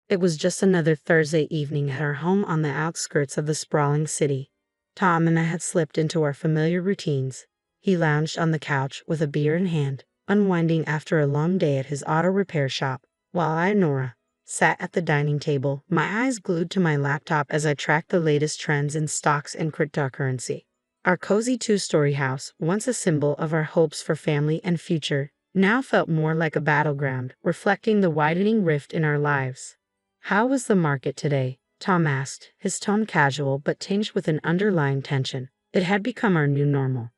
It was just another Thursday evening at our home on the outskirts of the sprawling city. Tom and I had slipped into our familiar routines. He lounged on the couch with a beer in hand, unwinding after a long day at his auto repair shop, while I, Nora, sat at the dining table, my eyes glued to my laptop as I tracked the latest trends in stocks and cryptocurrency. Our cozy two-story house, once a symbol of our hopes for family and future, now felt more like a battleground, reflecting the widening rift in our lives. "How was the market today?" Tom asked, his tone casual but tinged with an underlying tension. It had become our new normal.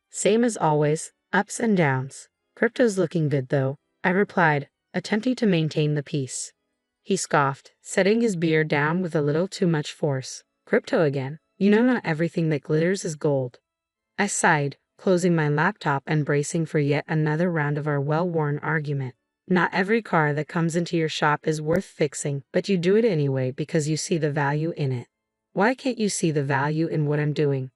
"Same as always, ups and downs. Crypto's looking good though," I replied, attempting to maintain the peace. He scoffed, setting his beer down with a little too much force. "Crypto again? You know not everything that glitters is gold." I sighed, closing my laptop and bracing for yet another round of our well-worn argument. "Not every car that comes into your shop is worth fixing, but you do it anyway because you see the value in it." "Why can't you see the value in what I'm doing?"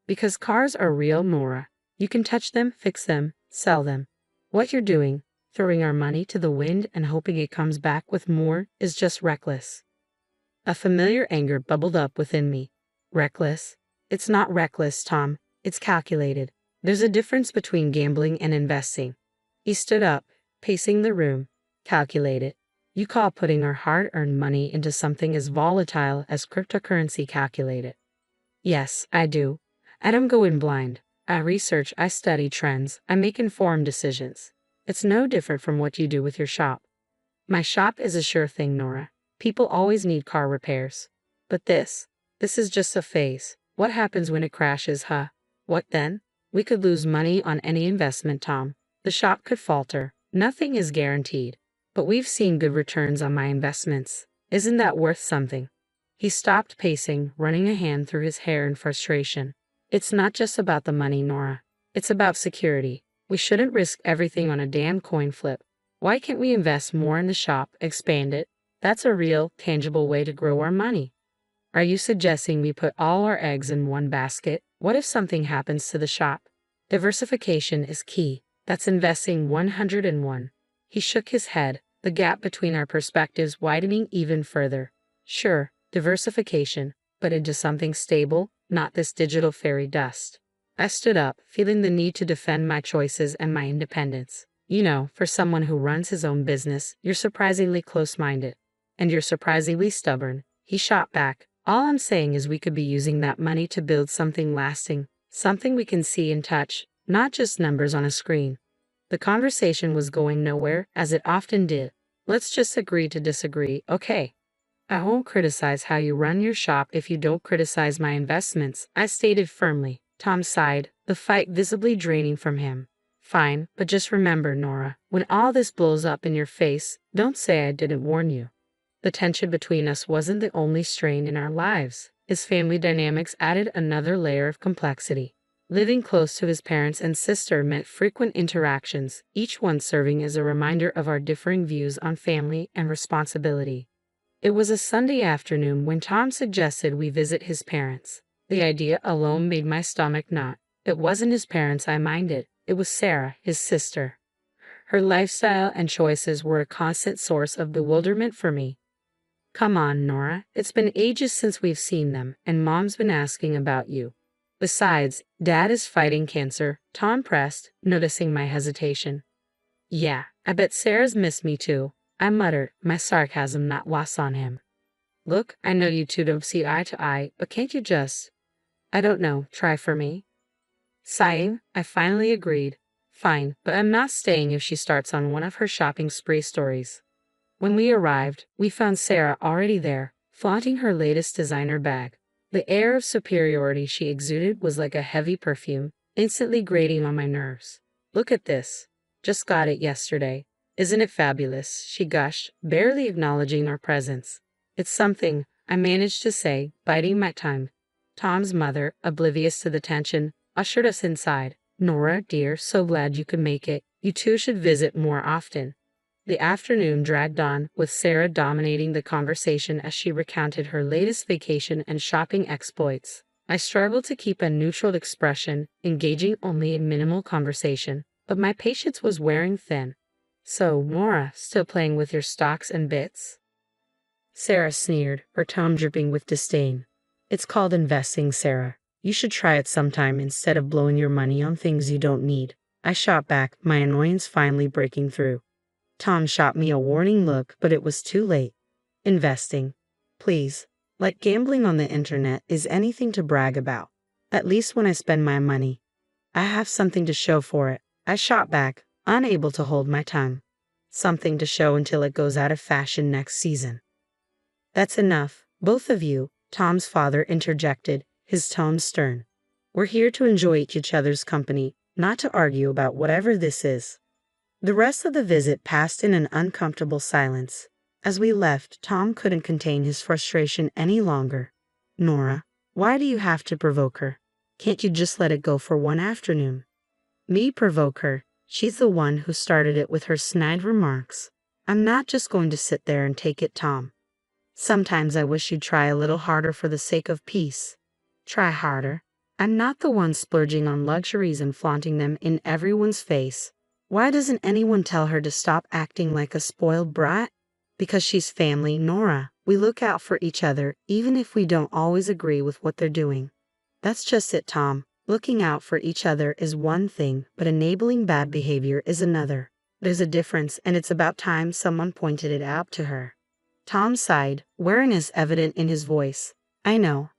"Because cars are real, Nora. You can touch them, fix them, sell them. What you're doing, throwing our money to the wind and hoping it comes back with more, is just reckless." A familiar anger bubbled up within me. "Reckless? It's not reckless, Tom. It's calculated. There's a difference between gambling and investing." He stood up, pacing the room. "Calculated? You call putting our hard-earned money into something as volatile as cryptocurrency calculated?" "Yes, I do. I don't go in blind. I research, I study trends, I make informed decisions. It's no different from what you do with your shop." "My shop is a sure thing, Nora. People always need car repairs. But this is just a phase. What happens when it crashes, huh? What then? We could lose money on any investment, Tom. The shop could falter. Nothing is guaranteed. But we've seen good returns on my investments. Isn't that worth something?" He stopped pacing, running a hand through his hair in frustration. "It's not just about the money, Nora. It's about security. We shouldn't risk everything on a damn coin flip. Why can't we invest more in the shop, expand it? That's a real, tangible way to grow our money." "Are you suggesting we put all our eggs in one basket? What if something happens to the shop?" "Diversification is key. That's investing 101. He shook his head, the gap between our perspectives widening even further. "Sure, diversification, but into something stable, not this digital fairy dust." I stood up, feeling the need to defend my choices and my independence. "You know, for someone who runs his own business, you're surprisingly close-minded. And you're surprisingly stubborn." He shot back. "All I'm saying is we could be using that money to build something lasting, something we can see and touch, not just numbers on a screen." The conversation was going nowhere, as it often did. "Let's just agree to disagree, okay? I won't criticize how you run your shop if you don't criticize my investments," I stated firmly. Tom sighed, the fight visibly draining from him. "Fine, but just remember, Nora, when all this blows up in your face, don't say I didn't warn you." The tension between us wasn't the only strain in our lives. His family dynamics added another layer of complexity. Living close to his parents and sister meant frequent interactions, each one serving as a reminder of our differing views on family and responsibility. It was a Sunday afternoon when Tom suggested we visit his parents. The idea alone made my stomach knot. It wasn't his parents I minded, it was Sarah, his sister. Her lifestyle and choices were a constant source of bewilderment for me. "Come on, Nora, it's been ages since we've seen them, and Mom's been asking about you. Besides, Dad is fighting cancer," Tom pressed, noticing my hesitation. "Yeah, I bet Sarah's missed me too," I muttered, my sarcasm not lost on him. "Look, I know you two don't see eye to eye, but can't you just, I don't know, try for me?" Sighing, I finally agreed. "Fine, but I'm not staying if she starts on one of her shopping spree stories." When we arrived, we found Sarah already there, flaunting her latest designer bag. The air of superiority she exuded was like a heavy perfume, instantly grating on my nerves. "Look at this. Just got it yesterday. Isn't it fabulous?" she gushed, barely acknowledging our presence. "It's something," I managed to say, biding my time. Tom's mother, oblivious to the tension, ushered us inside. "Nora, dear, so glad you could make it. You two should visit more often." The afternoon dragged on, with Sarah dominating the conversation as she recounted her latest vacation and shopping exploits. I struggled to keep a neutral expression, engaging only in minimal conversation, but my patience was wearing thin. "So, Nora, still playing with your stocks and bits?" Sarah sneered, her tone dripping with disdain. It's called investing, Sarah. You should try it sometime instead of blowing your money on things you don't need. I shot back, my annoyance finally breaking through. Tom shot me a warning look, but it was too late. Investing. Please. Like gambling on the internet is anything to brag about. At least when I spend my money, I have something to show for it. I shot back, unable to hold my tongue. Something to show until it goes out of fashion next season. That's enough, both of you, Tom's father interjected, his tone stern. We're here to enjoy each other's company, not to argue about whatever this is. The rest of the visit passed in an uncomfortable silence. As we left, Tom couldn't contain his frustration any longer. Nora, why do you have to provoke her? Can't you just let it go for one afternoon? Me provoke her? She's the one who started it with her snide remarks. I'm not just going to sit there and take it, Tom. Sometimes I wish you'd try a little harder for the sake of peace. Try harder. I'm not the one splurging on luxuries and flaunting them in everyone's face. Why doesn't anyone tell her to stop acting like a spoiled brat? Because she's family, Nora. We look out for each other, even if we don't always agree with what they're doing. That's just it, Tom. Looking out for each other is one thing, but enabling bad behavior is another. There's a difference, and it's about time someone pointed it out to her. Tom sighed, weariness evident in his voice. I know,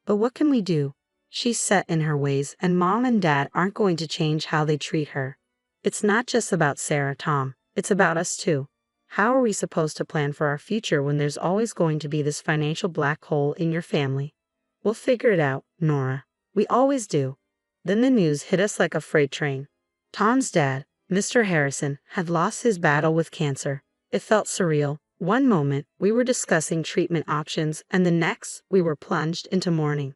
but what can we do? She's set in her ways, and Mom and Dad aren't going to change how they treat her. It's not just about Sarah, Tom. It's about us too. How are we supposed to plan for our future when there's always going to be this financial black hole in your family? We'll figure it out, Nora. We always do. Then the news hit us like a freight train. Tom's dad, Mr. Harrison, had lost his battle with cancer. It felt surreal. One moment, we were discussing treatment options, and the next, we were plunged into mourning.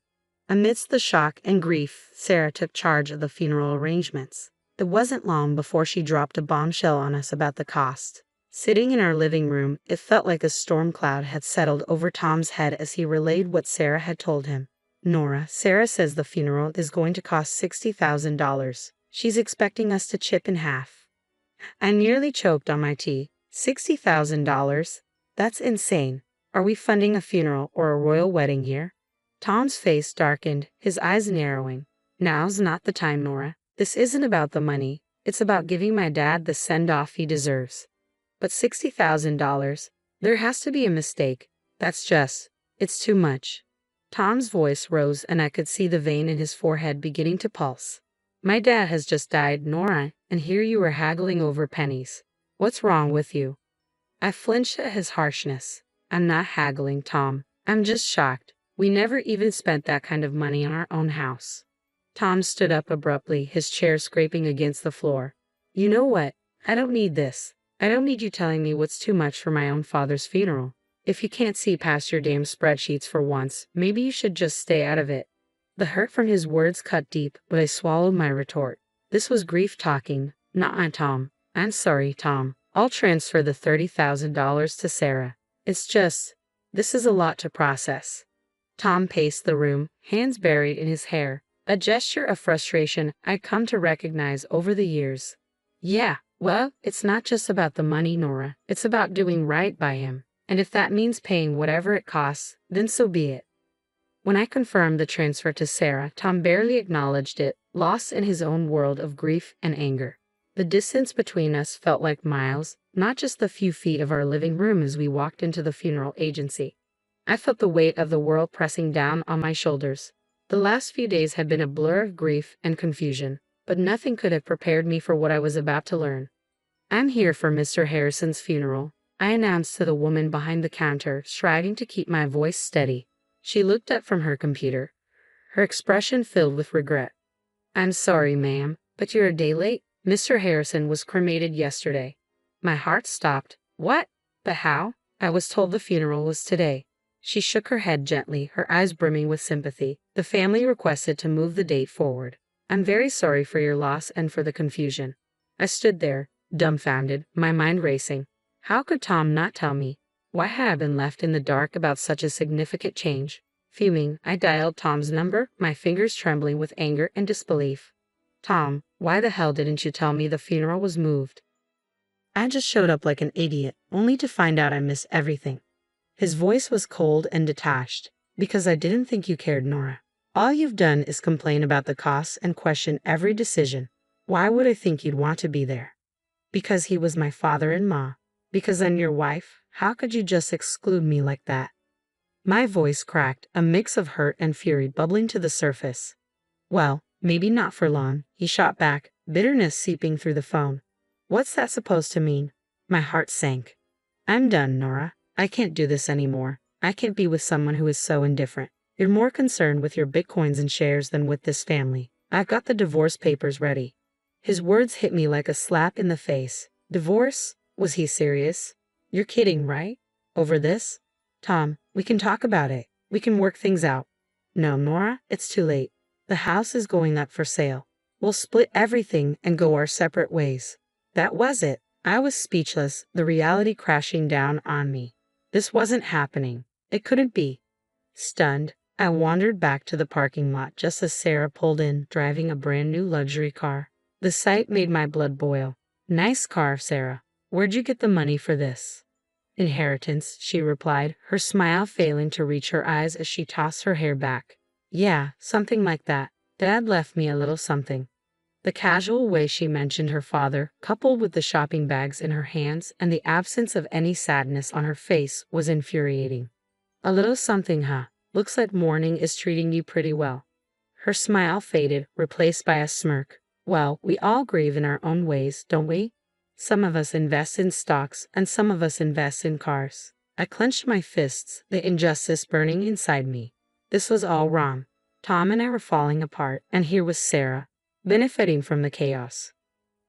Amidst the shock and grief, Sarah took charge of the funeral arrangements. It wasn't long before she dropped a bombshell on us about the cost. Sitting in our living room, it felt like a storm cloud had settled over Tom's head as he relayed what Sarah had told him. Nora, Sarah says the funeral is going to cost $60,000. She's expecting us to chip in half. I nearly choked on my tea. $60,000? That's insane. Are we funding a funeral or a royal wedding here? Tom's face darkened, his eyes narrowing. Now's not the time, Nora. This isn't about the money. It's about giving my dad the send-off he deserves. But $60,000? There has to be a mistake. It's too much. Tom's voice rose and I could see the vein in his forehead beginning to pulse. My dad has just died, Nora, and here you are haggling over pennies. What's wrong with you? I flinched at his harshness. I'm not haggling, Tom. I'm just shocked. We never even spent that kind of money on our own house. Tom stood up abruptly, his chair scraping against the floor. You know what? I don't need this. I don't need you telling me what's too much for my own father's funeral. If you can't see past your damn spreadsheets for once, maybe you should just stay out of it. The hurt from his words cut deep, but I swallowed my retort. This was grief talking, not my Tom. I'm sorry, Tom. I'll transfer the $30,000 to Sarah. This is a lot to process. Tom paced the room, hands buried in his hair, a gesture of frustration I'd come to recognize over the years. Yeah, well, it's not just about the money, Nora. It's about doing right by him. And if that means paying whatever it costs, then so be it. When I confirmed the transfer to Sarah, Tom barely acknowledged it, lost in his own world of grief and anger. The distance between us felt like miles, not just the few feet of our living room as we walked into the funeral agency. I felt the weight of the world pressing down on my shoulders. The last few days had been a blur of grief and confusion, but nothing could have prepared me for what I was about to learn. I'm here for Mr. Harrison's funeral, I announced to the woman behind the counter, striving to keep my voice steady. She looked up from her computer, her expression filled with regret. I'm sorry, ma'am, but you're a day late. Mr. Harrison was cremated yesterday. My heart stopped. What? But how? I was told the funeral was today. She shook her head gently, her eyes brimming with sympathy. The family requested to move the date forward. I'm very sorry for your loss and for the confusion. I stood there, dumbfounded, my mind racing. How could Tom not tell me? Why had I been left in the dark about such a significant change? Fuming, I dialed Tom's number, my fingers trembling with anger and disbelief. Tom, why the hell didn't you tell me the funeral was moved? I just showed up like an idiot, only to find out I missed everything. His voice was cold and detached. Because I didn't think you cared, Nora. All you've done is complain about the costs and question every decision. Why would I think you'd want to be there? Because he was my father-in-law. Because I'm your wife. How could you just exclude me like that? My voice cracked, a mix of hurt and fury bubbling to the surface. Well, maybe not for long, he shot back, bitterness seeping through the phone. What's that supposed to mean? My heart sank. I'm done, Nora. I can't do this anymore. I can't be with someone who is so indifferent. You're more concerned with your bitcoins and shares than with this family. I've got the divorce papers ready. His words hit me like a slap in the face. Divorce? Was he serious? You're kidding, right? Over this? Tom, we can talk about it. We can work things out. No, Nora, it's too late. The house is going up for sale. We'll split everything and go our separate ways. That was it. I was speechless, the reality crashing down on me. This wasn't happening. It couldn't be. Stunned, I wandered back to the parking lot just as Sarah pulled in, driving a brand new luxury car. The sight made my blood boil. Nice car, Sarah. Where'd you get the money for this? Inheritance, she replied, her smile failing to reach her eyes as she tossed her hair back. Yeah, something like that. Dad left me a little something. The casual way she mentioned her father, coupled with the shopping bags in her hands and the absence of any sadness on her face, was infuriating. A little something, huh? Looks like morning is treating you pretty well. Her smile faded, replaced by a smirk. Well, we all grieve in our own ways, don't we? Some of us invest in stocks, and some of us invest in cars. I clenched my fists, the injustice burning inside me. This was all wrong. Tom and I were falling apart, and here was Sarah, benefiting from the chaos.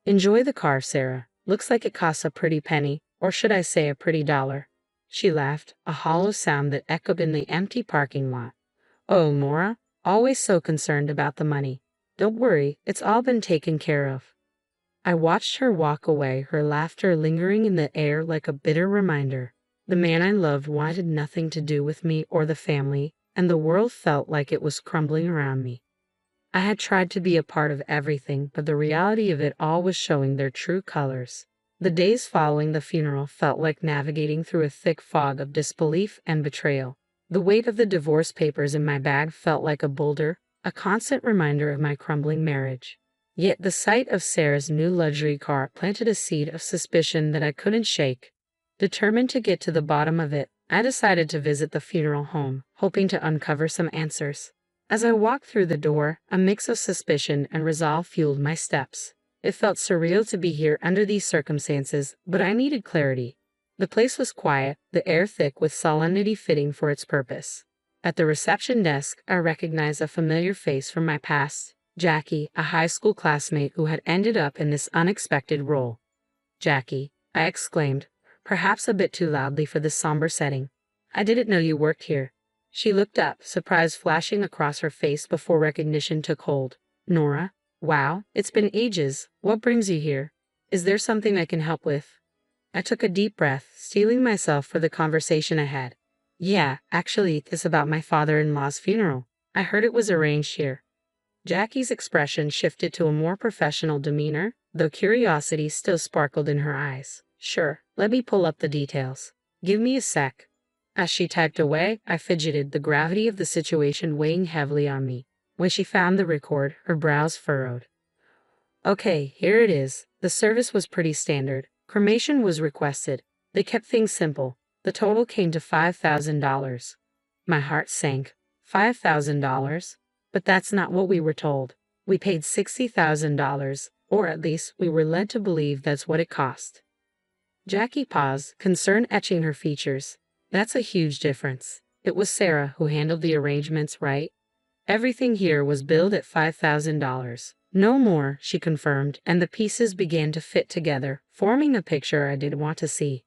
Enjoy the car, Sarah. Looks like it costs a pretty penny, or should I say a pretty dollar. She laughed, a hollow sound that echoed in the empty parking lot. Oh, Nora, always so concerned about the money. Don't worry, it's all been taken care of. I watched her walk away, her laughter lingering in the air like a bitter reminder. The man I loved wanted nothing to do with me or the family, and the world felt like it was crumbling around me. I had tried to be a part of everything, but the reality of it all was showing their true colors. The days following the funeral felt like navigating through a thick fog of disbelief and betrayal. The weight of the divorce papers in my bag felt like a boulder, a constant reminder of my crumbling marriage. Yet the sight of Sarah's new luxury car planted a seed of suspicion that I couldn't shake. Determined to get to the bottom of it, I decided to visit the funeral home, hoping to uncover some answers. As I walked through the door, a mix of suspicion and resolve fueled my steps. It felt surreal to be here under these circumstances, but I needed clarity. The place was quiet, the air thick with solemnity fitting for its purpose. At the reception desk, I recognized a familiar face from my past. Jackie, a high school classmate who had ended up in this unexpected role. Jackie, I exclaimed, perhaps a bit too loudly for this somber setting. I didn't know you worked here. She looked up, surprise flashing across her face before recognition took hold. Nora? Wow, it's been ages. What brings you here? Is there something I can help with? I took a deep breath, steeling myself for the conversation ahead. Yeah, actually, it's about my father-in-law's funeral. I heard it was arranged here. Jackie's expression shifted to a more professional demeanor, though curiosity still sparkled in her eyes. Sure, let me pull up the details. Give me a sec. As she typed away, I fidgeted, the gravity of the situation weighing heavily on me. When she found the record, her brows furrowed. Okay, here it is. The service was pretty standard. Cremation was requested. They kept things simple. The total came to $5,000. My heart sank. $5,000? But that's not what we were told. We paid $60,000, or at least we were led to believe that's what it cost. Jackie paused, concern etching her features. That's a huge difference. It was Sarah who handled the arrangements, right? Everything here was billed at $5,000. No more, she confirmed, and the pieces began to fit together, forming a picture I did want to see.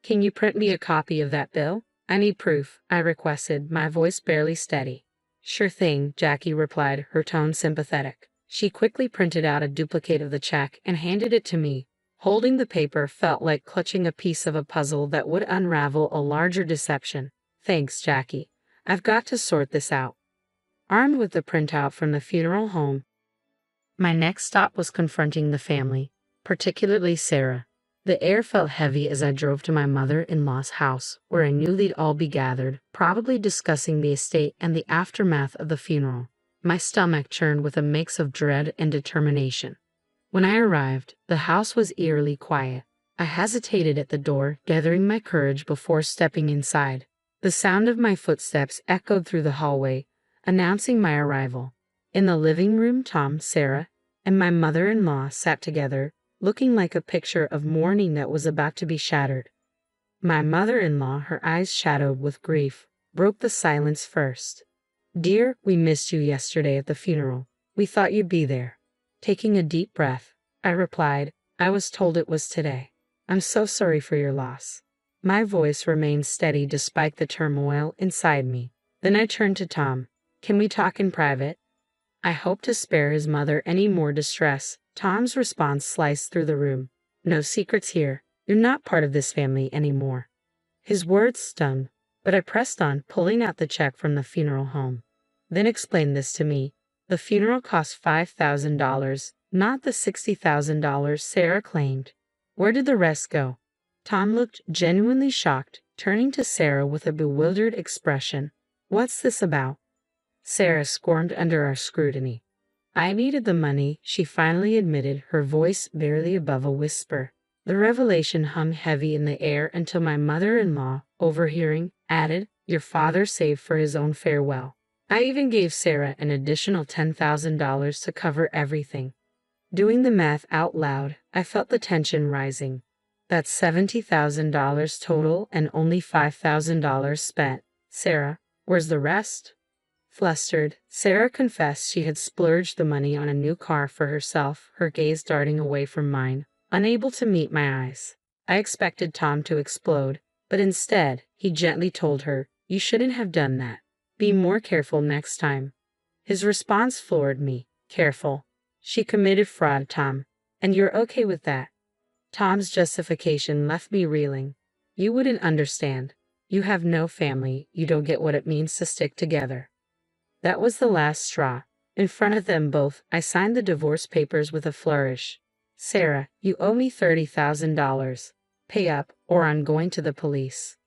Can you print me a copy of that bill? I need proof, I requested, my voice barely steady. Sure thing, Jackie replied, her tone sympathetic. She quickly printed out a duplicate of the check and handed it to me. Holding the paper felt like clutching a piece of a puzzle that would unravel a larger deception. Thanks, Jackie. I've got to sort this out. Armed with the printout from the funeral home, my next stop was confronting the family, particularly Sarah. The air felt heavy as I drove to my mother-in-law's house, where I knew they'd all be gathered, probably discussing the estate and the aftermath of the funeral. My stomach churned with a mix of dread and determination. When I arrived, the house was eerily quiet. I hesitated at the door, gathering my courage before stepping inside. The sound of my footsteps echoed through the hallway, announcing my arrival. In the living room, Tom, Sarah, and my mother-in-law sat together, looking like a picture of mourning that was about to be shattered. My mother-in-law, her eyes shadowed with grief, broke the silence first. "Dear, we missed you yesterday at the funeral. We thought you'd be there." Taking a deep breath, I replied, "I was told it was today. I'm so sorry for your loss." My voice remained steady despite the turmoil inside me. Then I turned to Tom. "Can we talk in private?" I hoped to spare his mother any more distress. Tom's response sliced through the room. "No secrets here. You're not part of this family anymore." His words stung, but I pressed on, pulling out the check from the funeral home. "Then explain this to me. The funeral cost $5,000, not the $60,000 Sarah claimed. Where did the rest go?" Tom looked genuinely shocked, turning to Sarah with a bewildered expression. "What's this about?" Sarah squirmed under our scrutiny. "I needed the money," she finally admitted, her voice barely above a whisper. The revelation hung heavy in the air until my mother-in-law, overhearing, added, "Your father saved for his own farewell. I even gave Sarah an additional $10,000 to cover everything." Doing the math out loud, I felt the tension rising. That's $70,000 total and only $5,000 spent. "Sarah, where's the rest?" Flustered, Sarah confessed she had splurged the money on a new car for herself, her gaze darting away from mine, unable to meet my eyes. I expected Tom to explode, but instead, he gently told her, "You shouldn't have done that. Be more careful next time." His response floored me. "Careful? She committed fraud, Tom. And you're okay with that?" Tom's justification left me reeling. "You wouldn't understand. You have no family. You don't get what it means to stick together." That was the last straw. In front of them both, I signed the divorce papers with a flourish. "Sarah, you owe me $30,000. Pay up, or I'm going to the police."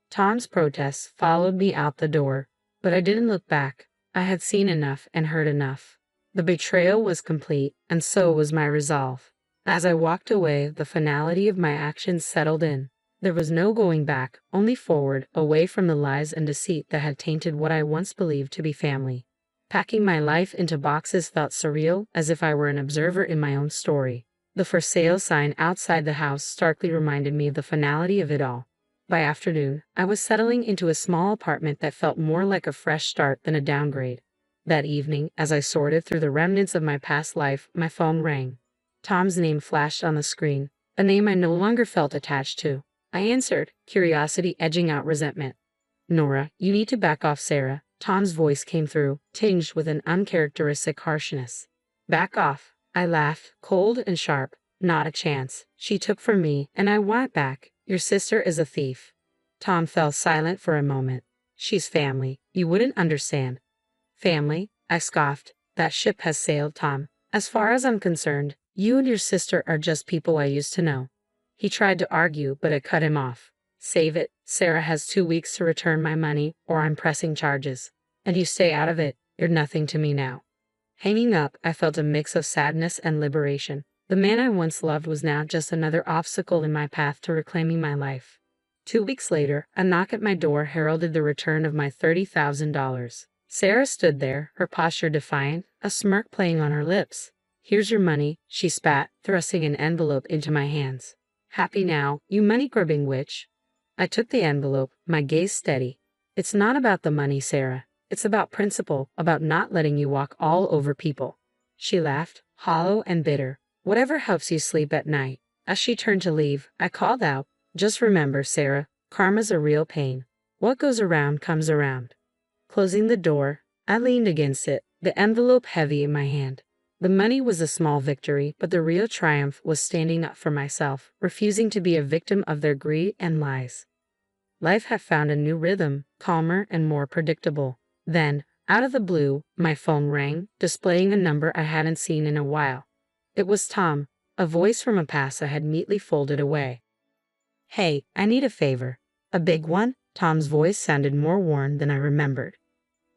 Tom's protests followed me out the door, but I didn't look back. I had seen enough and heard enough. The betrayal was complete, and so was my resolve. As I walked away, the finality of my actions settled in. There was no going back, only forward, away from the lies and deceit that had tainted what I once believed to be family. Packing my life into boxes felt surreal, as if I were an observer in my own story. The for sale sign outside the house starkly reminded me of the finality of it all. By afternoon, I was settling into a small apartment that felt more like a fresh start than a downgrade. That evening, as I sorted through the remnants of my past life, my phone rang. Tom's name flashed on the screen, a name I no longer felt attached to. I answered, curiosity edging out resentment. "Nora, you need to back off, Sarah." Tom's voice came through, tinged with an uncharacteristic harshness. "Back off." I laughed, cold and sharp. "Not a chance. She took from me, and I want back. Your sister is a thief." Tom fell silent for a moment. "She's family. You wouldn't understand." "Family?" I scoffed. "That ship has sailed, Tom. As far as I'm concerned, you and your sister are just people I used to know." He tried to argue, but I cut him off. "Save it. Sarah has 2 weeks to return my money, or I'm pressing charges. And you stay out of it. You're nothing to me now." Hanging up, I felt a mix of sadness and liberation. The man I once loved was now just another obstacle in my path to reclaiming my life. 2 weeks later, a knock at my door heralded the return of my $30,000. Sarah stood there, her posture defiant, a smirk playing on her lips. "Here's your money," she spat, thrusting an envelope into my hands. "Happy now, you money-grubbing witch." I took the envelope, my gaze steady. "It's not about the money, Sarah. It's about principle, about not letting you walk all over people." She laughed, hollow and bitter. "Whatever helps you sleep at night." As she turned to leave, I called out, "Just remember, Sarah, karma's a real pain. What goes around comes around." Closing the door, I leaned against it, the envelope heavy in my hand. The money was a small victory, but the real triumph was standing up for myself, refusing to be a victim of their greed and lies. Life had found a new rhythm, calmer and more predictable. Then, out of the blue, my phone rang, displaying a number I hadn't seen in a while. It was Tom. A voice from a past I had neatly folded away. Hey, I need a favor. A big one? Tom's voice sounded more worn than I remembered.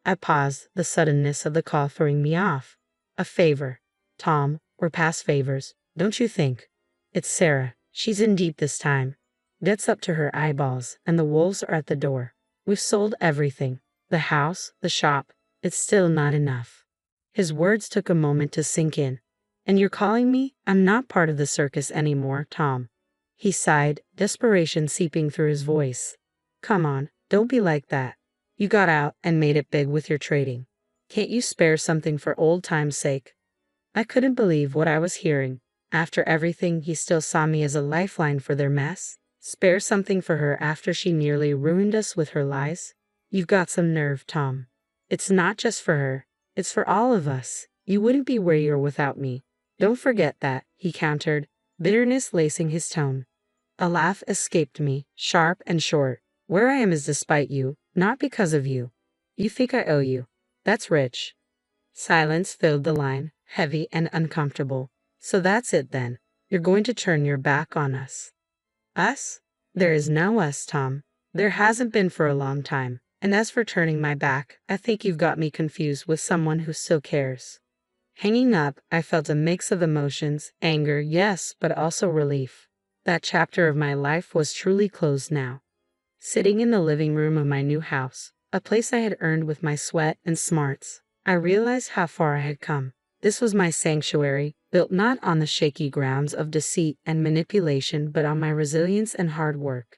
I paused, the suddenness of the call throwing me off. A favor. Tom, we're past favors, don't you think? It's Sarah. She's in deep this time. Debt's up to her eyeballs, and the wolves are at the door. We've sold everything. The house, the shop. It's still not enough. His words took a moment to sink in. And you're calling me? I'm not part of the circus anymore, Tom. He sighed, desperation seeping through his voice. Come on, don't be like that. You got out and made it big with your trading. Can't you spare something for old time's sake? I couldn't believe what I was hearing. After everything, he still saw me as a lifeline for their mess. Spare something for her after she nearly ruined us with her lies? You've got some nerve, Tom. It's not just for her. It's for all of us. You wouldn't be where you are without me. Don't forget that, he countered, bitterness lacing his tone. A laugh escaped me, sharp and short. Where I am is despite you, not because of you. You think I owe you. That's rich. Silence filled the line, heavy and uncomfortable. So that's it then. You're going to turn your back on us. Us? There is no us, Tom. There hasn't been for a long time. And as for turning my back, I think you've got me confused with someone who still cares. Hanging up, I felt a mix of emotions, anger, yes, but also relief. That chapter of my life was truly closed now. Sitting in the living room of my new house, a place I had earned with my sweat and smarts, I realized how far I had come. This was my sanctuary, built not on the shaky grounds of deceit and manipulation but on my resilience and hard work.